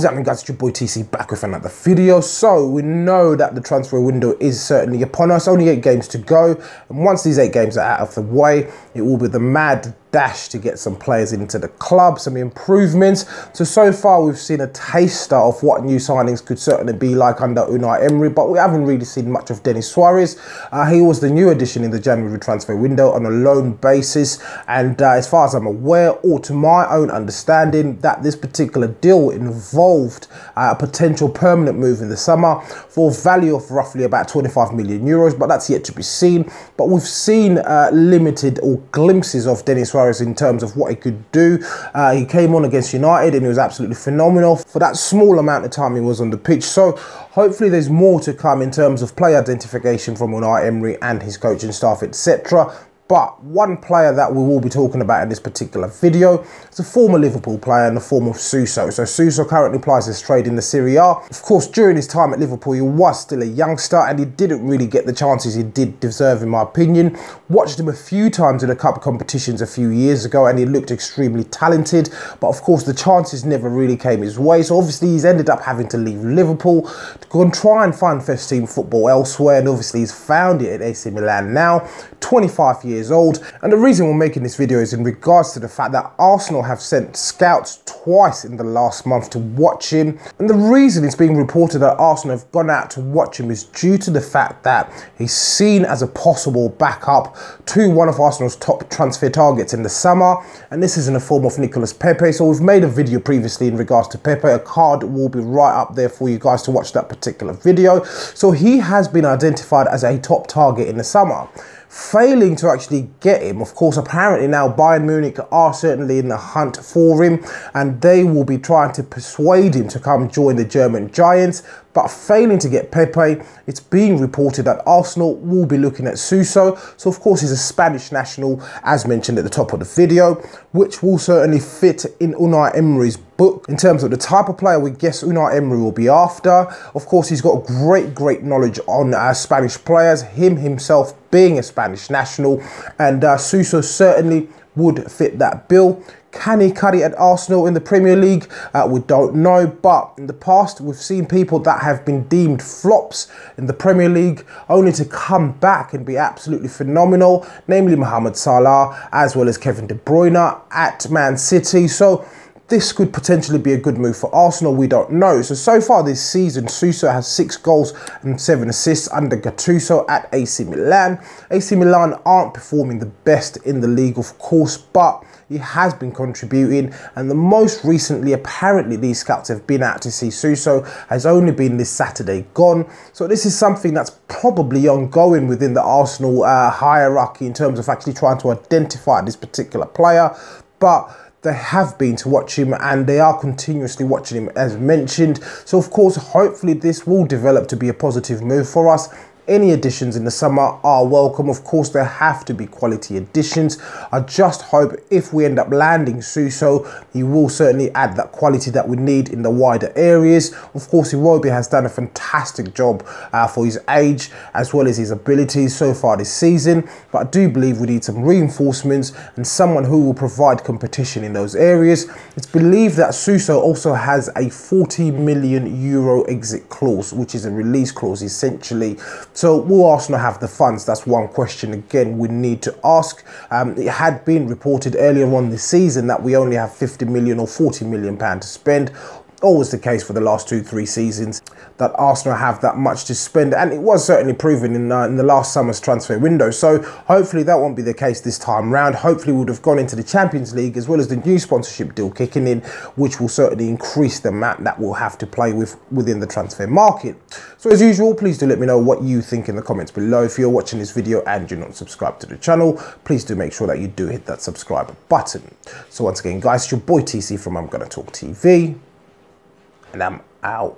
What's happening, guys? It's your boy TC back with another video. So we know that the transfer window is certainly upon us. Only 8 games to go, and once these 8 games are out of the way, it will be the mad dash to get some players into the club, some improvements. So far we've seen a taster of what new signings could certainly be like under Unai Emery, but we haven't really seen much of Denis Suarez. He was the new addition in the January transfer window on a loan basis, and as far as I'm aware, or to my own understanding, that this particular deal involved a potential permanent move in the summer for a value of roughly about 25 million euros, but that's yet to be seen. But we've seen limited or glimpses of Denis Suarez in terms of what he could do. He came on against United and he was absolutely phenomenal for that small amount of time he was on the pitch. So hopefully there's more to come in terms of player identification from Unai Emery and his coaching staff, etc. But one player that we will be talking about in this particular video is a former Liverpool player in the form of Suso. So Suso currently plies his trade in the Serie A. Of course, during his time at Liverpool, he was still a youngster and he didn't really get the chances he did deserve, in my opinion. Watched him a few times in the cup competitions a few years ago and he looked extremely talented. But of course, the chances never really came his way. So obviously, he's ended up having to leave Liverpool to go and try and find first team football elsewhere. And obviously, he's found it at AC Milan now, 25 years old. And the reason we're making this video is in regards to the fact that Arsenal have sent scouts twice in the last month to watch him. And the reason it's being reported that Arsenal have gone out to watch him is due to the fact that he's seen as a possible backup to one of Arsenal's top transfer targets in the summer. And this is in the form of Nicolas Pepe. So we've made a video previously in regards to Pepe. A card will be right up there for you guys to watch that particular video. So he has been identified as a top target in the summer. Failing to actually get him, of course, apparently now Bayern Munich are certainly in the hunt for him and they will be trying to persuade him to come join the German Giants. But failing to get Pepe, it's being reported that Arsenal will be looking at Suso. So of course he's a Spanish national, as mentioned at the top of the video, which will certainly fit in Unai Emery's book in terms of the type of player we guess Unai Emery will be after. Of course, he's got great knowledge on Spanish players, him himself being a Spanish national, and Suso certainly would fit that bill. Can he cut it at Arsenal in the Premier League? We don't know, but in the past we've seen people that have been deemed flops in the Premier League only to come back and be absolutely phenomenal, namely Mohamed Salah as well as Kevin De Bruyne at Man City. So this could potentially be a good move for Arsenal, we don't know. So far this season, Suso has 6 goals and 7 assists under Gattuso at AC Milan. AC Milan aren't performing the best in the league, of course, but he has been contributing, and the most recently, apparently, these scouts have been out to see Suso has only been this Saturday gone. So this is something that's probably ongoing within the Arsenal hierarchy in terms of actually trying to identify this particular player. But they have been to watch him and they are continuously watching him, as mentioned. So of course, hopefully this will develop to be a positive move for us. Any additions in the summer are welcome. Of course, there have to be quality additions. I just hope if we end up landing Suso, he will certainly add that quality that we need in the wider areas. Of course, Iwobi has done a fantastic job for his age as well as his abilities so far this season. But I do believe we need some reinforcements and someone who will provide competition in those areas. It's believed that Suso also has a 40 million euro exit clause, which is a release clause essentially. So will Arsenal have the funds? That's one question again we need to ask. It had been reported earlier on this season that we only have 50 million or 40 million pounds to spend. Always the case for the last 2-3 seasons that Arsenal have that much to spend, and it was certainly proven in the last summer's transfer window. So hopefully that won't be the case this time round. Hopefully we would have gone into the Champions League as well as the new sponsorship deal kicking in, which will certainly increase the amount that we'll have to play with within the transfer market. So as usual, please do let me know what you think in the comments below. If you're watching this video and you're not subscribed to the channel, please do make sure that you do hit that subscribe button. So once again, guys, it's your boy TC from I'm Gonna Talk TV. And I'm out.